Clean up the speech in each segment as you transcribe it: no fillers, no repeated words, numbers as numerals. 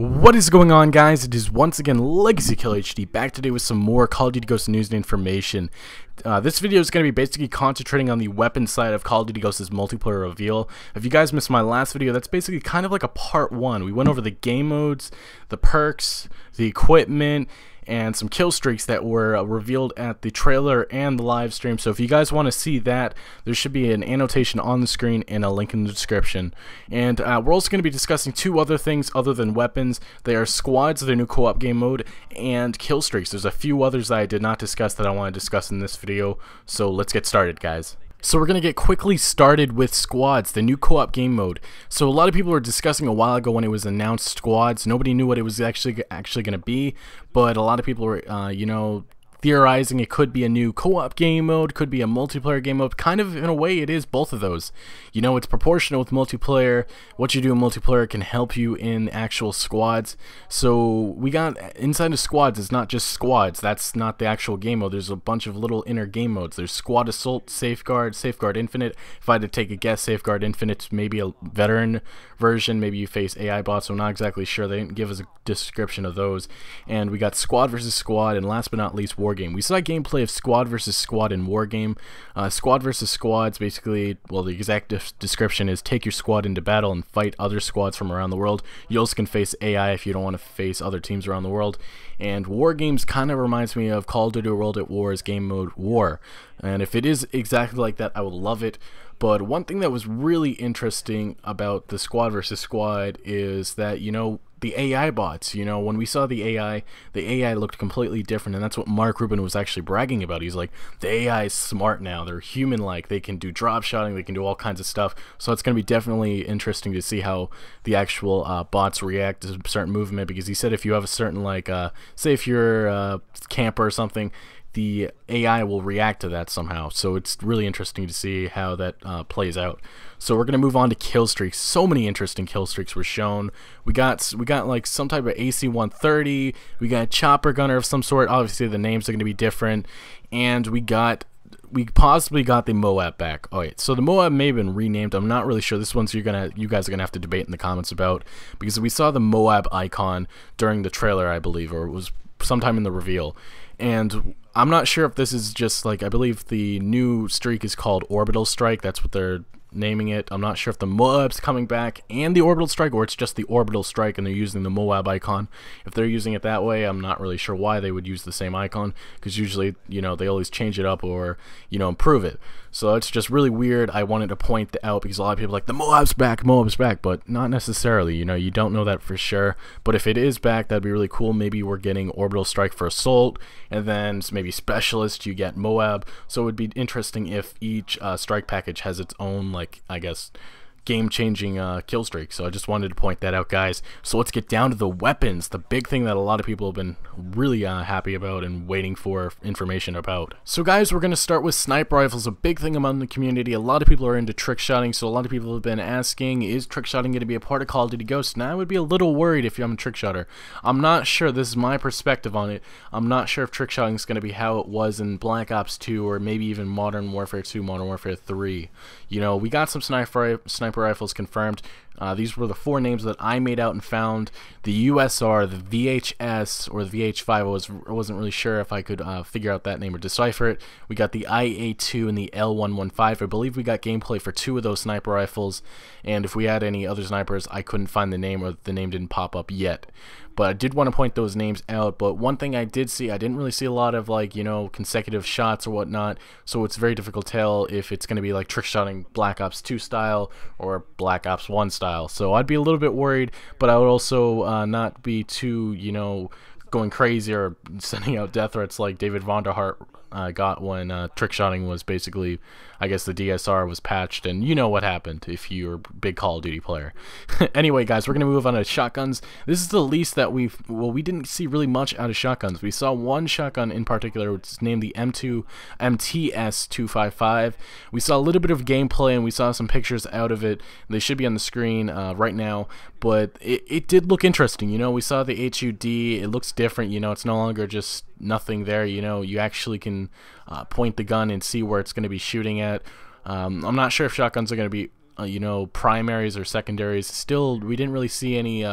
What is going on, guys? It is once again Legacy Killer HD back today with some more Call of Duty Ghosts news and information. This video is going to be basically concentrating on the weapon side of Call of Duty Ghosts' multiplayer reveal. If you guys missed my last video, that's basically kind of like a part one. We went over the game modes, the perks, the equipment, and some kill streaks that were revealed at the trailer and the live stream. So if you guys want to see that, there should be an annotation on the screen and a link in the description. And we're also going to be discussing two other things other than weapons. They are squads, their new co-op game mode, and kill streaks. There's a few others that I did not discuss that I want to discuss in this video. So let's get started, guys. So we're going to get quickly started with squads, the new co-op game mode. So a lot of people were discussing a while ago when it was announced squads. Nobody knew what it was actually going to be, but a lot of people were, theorizing it could be a new co-op game mode, could be a multiplayer game mode. Kind of, in a way, it is both of those. You know, it's proportional with multiplayer. What you do in multiplayer can help you in actual squads. So we got inside of squads, it's not just squads. That's not the actual game mode. There's a bunch of little inner game modes. There's Squad Assault, Safeguard, Safeguard Infinite. If I had to take a guess, Safeguard Infinite's maybe a veteran version. Maybe you face AI bots, so I'm not exactly sure. They didn't give us a description of those. And we got Squad versus Squad, and last but not least, War Game. We saw gameplay of Squad versus Squad in War Game. Squad versus Squad's basically, well, the exact description is take your squad into battle and fight other squads from around the world. You also can face AI if you don't want to face other teams around the world. And War Games kind of reminds me of Call of Duty World at War's game mode War. And if it is exactly like that, I would love it. But one thing that was really interesting about the Squad versus Squad is that, you know, the AI bots, you know, when we saw the AI looked completely different, and that's what Mark Rubin was actually bragging about. He's like, the AI is smart now, they're human-like, they can do drop shotting, they can do all kinds of stuff. So it's going to be definitely interesting to see how the actual bots react to a certain movement, because he said if you have a certain, like, say if you're a camper or something, the AI will react to that somehow. So it's really interesting to see how that plays out. So we're gonna move on to kill streaks. So many interesting kill streaks were shown. We got like some type of AC-130. We got a chopper gunner of some sort. Obviously the names are gonna be different, and we possibly got the Moab back. Oh wait, so the Moab may have been renamed. I'm not really sure. This one's you guys are gonna have to debate in the comments about, because we saw the Moab icon during the trailer, I believe, or it was sometime in the reveal. And I'm not sure if this is just like, I believe the new streak is called Orbital Strike. That's what they're naming it. I'm not sure if the Moab's coming back and the Orbital Strike, or it's just the Orbital Strike and they're using the Moab icon. If they're using it that way, I'm not really sure why they would use the same icon, because usually, you know, they always change it up or, you know, improve it. So it's just really weird. I wanted to point that out because a lot of people are like, the Moab's back, but not necessarily. You know, you don't know that for sure. But if it is back, that'd be really cool. Maybe we're getting Orbital Strike for Assault, and then maybe Specialist, you get Moab. So it would be interesting if each strike package has its own, like, I guess, game-changing kill streak. So I just wanted to point that out, guys. So let's get down to the weapons, the big thing that a lot of people have been really happy about and waiting for information about. So guys, we're going to start with sniper rifles, a big thing among the community. A lot of people are into trick shotting, so a lot of people have been asking, is trick shotting going to be a part of Call of Duty Ghosts? Now I would be a little worried if I'm a trick shotter. I'm not sure. This is my perspective on it. I'm not sure if trick shotting is going to be how it was in Black Ops 2 or maybe even Modern Warfare 2, Modern Warfare 3. You know, we got some sniper rifles confirmed. These were the four names that I made out and found. The USR, the VHS, or the VH5. I wasn't really sure if I could figure out that name or decipher it. We got the IA2 and the L115. I believe we got gameplay for two of those sniper rifles, and if we had any other snipers, I couldn't find the name, or the name didn't pop up yet. But I did want to point those names out. But one thing I did see, I didn't really see a lot of, like, you know, consecutive shots or whatnot, so it's very difficult to tell if it's going to be like trick shotting Black Ops 2 style or Black Ops 1 style. So I'd be a little bit worried, but I would also not be too, you know, going crazy or sending out death threats like David Vonderhart got when trick shotting was basically, I guess, the DSR was patched, and you know what happened if you're a big Call of Duty player. Anyway, guys, we're going to move on to shotguns. This is the least that we didn't see really much out of shotguns. We saw one shotgun in particular, which is named the MTS255. We saw a little bit of gameplay, and we saw some pictures out of it. They should be on the screen right now, but it did look interesting. You know, we saw the HUD. It looks different. You know, it's no longer just nothing there. You know, you actually can point the gun and see where it's going to be shooting at. I'm not sure if shotguns are going to be you know, primaries or secondaries. Still, we didn't really see any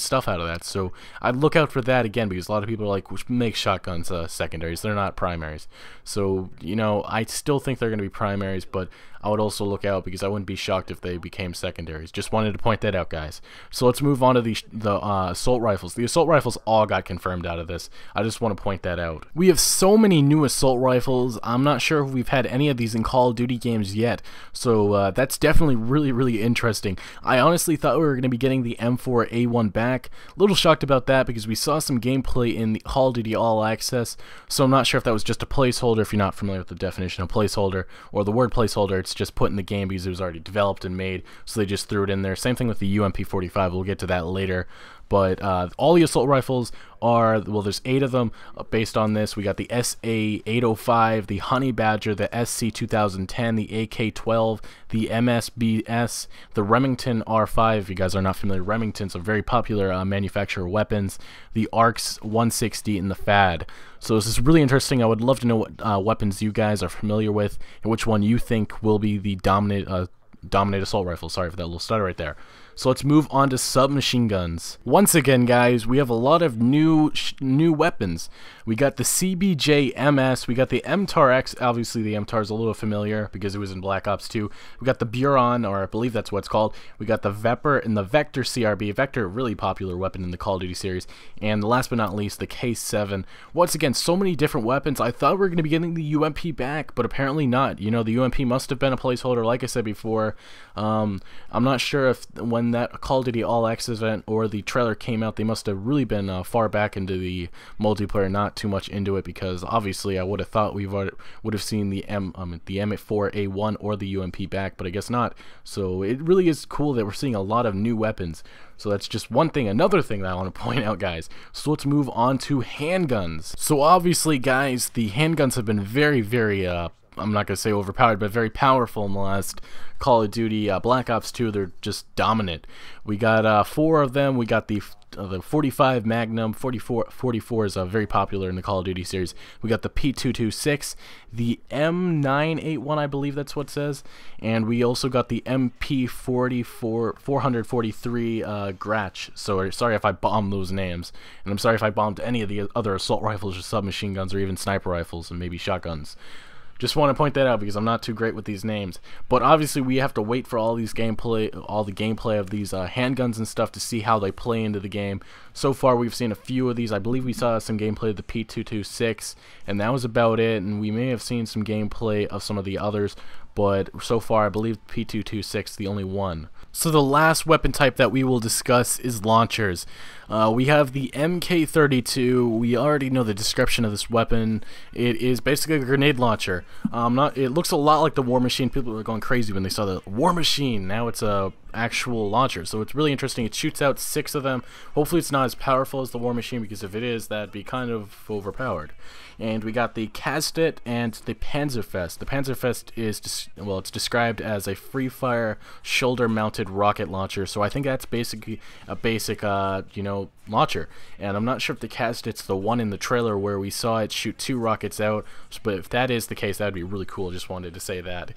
stuff out of that. So I'd look out for that again, because a lot of people are like, make shotguns secondaries. They're not primaries. So, you know, I still think they're going to be primaries, but I would also look out, because I wouldn't be shocked if they became secondaries. Just wanted to point that out, guys. So let's move on to the assault rifles. The assault rifles all got confirmed out of this. I just want to point that out. We have so many new assault rifles. I'm not sure if we've had any of these in Call of Duty games yet. So that's definitely really interesting. I honestly thought we were going to be getting the M4A1 back. A little shocked about that, because we saw some gameplay in the Call of Duty All Access. So I'm not sure if that was just a placeholder, if you're not familiar with the definition of placeholder, or the word placeholder. It's just put in the game because it was already developed and made, so they just threw it in there. Same thing with the UMP-45. We'll get to that later. But all the assault rifles are, well, there's 8 of them based on this. We got the SA-805, the Honey Badger, the SC-2010, the AK-12, the MSBS, the Remington R5. If you guys are not familiar, Remington's a very popular manufacturer of weapons, the ARCS 160, and the FAD. So this is really interesting. I would love to know what weapons you guys are familiar with, and which one you think will be the dominant assault rifle. Sorry for that little stutter right there. So let's move on to submachine guns. Once again, guys, we have a lot of new weapons. We got the CBJ MS, we got the MTAR X. Obviously the MTAR is a little familiar because it was in Black Ops 2. We got the Buron, or I believe that's what it's called. We got the Vepr and the Vector CRB. Vector, really popular weapon in the Call of Duty series. And last but not least, the K7. Once again, so many different weapons. I thought we were going to be getting the UMP back, but apparently not. You know, the UMP must have been a placeholder, like I said before. I'm not sure if when that Call of Duty All Access event or the trailer came out, they must have really been far back into the multiplayer, not too much into it, because obviously I would have thought we would have seen the M4A1 or the UMP back, but I guess not. So it really is cool that we're seeing a lot of new weapons. So that's just one thing. Another thing that I want to point out, guys. So let's move on to handguns. So obviously, guys, the handguns have been very I'm not going to say overpowered, but very powerful in the last Call of Duty Black Ops 2. They're just dominant. We got 4 of them. We got the 45 Magnum. 44 is very popular in the Call of Duty series. We got the P226, the M981, I believe that's what it says, and we also got the MP443 Gratch. So sorry if I bombed those names, and I'm sorry if I bombed any of the other assault rifles or submachine guns or even sniper rifles and maybe shotguns. Just want to point that out because I'm not too great with these names. But obviously we have to wait for all the gameplay of these handguns and stuff to see how they play into the game. So far we've seen a few of these. I believe we saw some gameplay of the P226, and that was about it. And we may have seen some gameplay of some of the others, but so far I believe P226 is the only one. So the last weapon type that we will discuss is launchers. We have the MK32. We already know the description of this weapon. It is basically a grenade launcher. It looks a lot like the War Machine. People were going crazy when they saw the War Machine. Now it's a actual launcher, so it's really interesting. It shoots out 6 of them. Hopefully it's not as powerful as the War Machine, because if it is, that'd be kind of overpowered. And we got the Kastet and the Panzerfest. The Panzerfest is, well, it's described as a free-fire, shoulder-mounted rocket launcher. So I think that's basically a basic, you know, launcher. And I'm not sure if the Kastet's the one in the trailer where we saw it shoot 2 rockets out. But if that is the case, that'd be really cool. Just wanted to say that.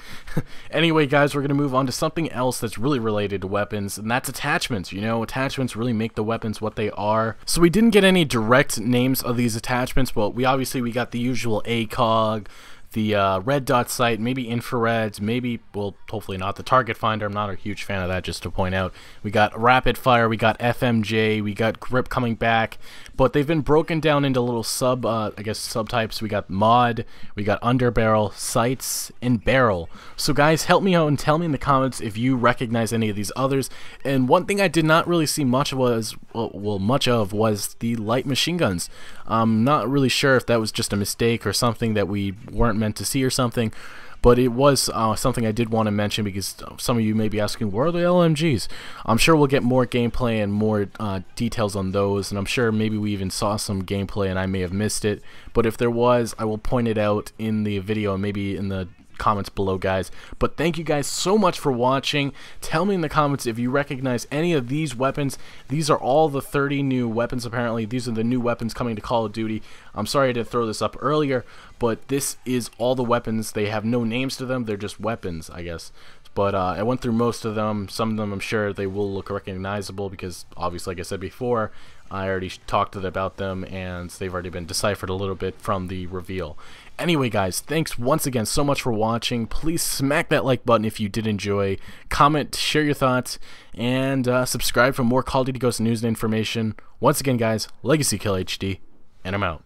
Anyway, guys, we're gonna move on to something else that's really related to weapons, and that's attachments. You know, attachments really make the weapons what they are. So we didn't get any direct names of these attachments, but we got the usual ACOG, the red dot sight, maybe infrareds, maybe, well, hopefully not the target finder. I'm not a huge fan of that, just to point out. We got rapid fire, we got FMJ, we got grip coming back, but they've been broken down into little subtypes. We got mod, we got underbarrel, sights, and barrel. So guys, help me out and tell me in the comments if you recognize any of these others. And one thing I did not really see much was the light machine guns. I'm not really sure if that was just a mistake or something that we weren't meant to see or something, but it was something I did want to mention, because some of you may be asking, where are the LMGs? I'm sure we'll get more gameplay and more details on those, and I'm sure maybe we even saw some gameplay and I may have missed it, but if there was, I will point it out in the video and maybe in the comments below, guys. But thank you guys so much for watching. Tell me in the comments if you recognize any of these weapons. These are all the 30 new weapons, apparently. These are the new weapons coming to Call of Duty. I'm sorry I didn't throw this up earlier, but this is all the weapons. They have no names to them. They're just weapons, I guess. but I went through most of them. Some of them I'm sure they will look recognizable because obviously, like I said before, I already talked about them and they've already been deciphered a little bit from the reveal. Anyway guys, thanks once again so much for watching. Please smack that like button if you did enjoy, comment, share your thoughts, and subscribe for more Call of Duty Ghosts news and information. Once again guys, Legacy Kill HD, and I'm out.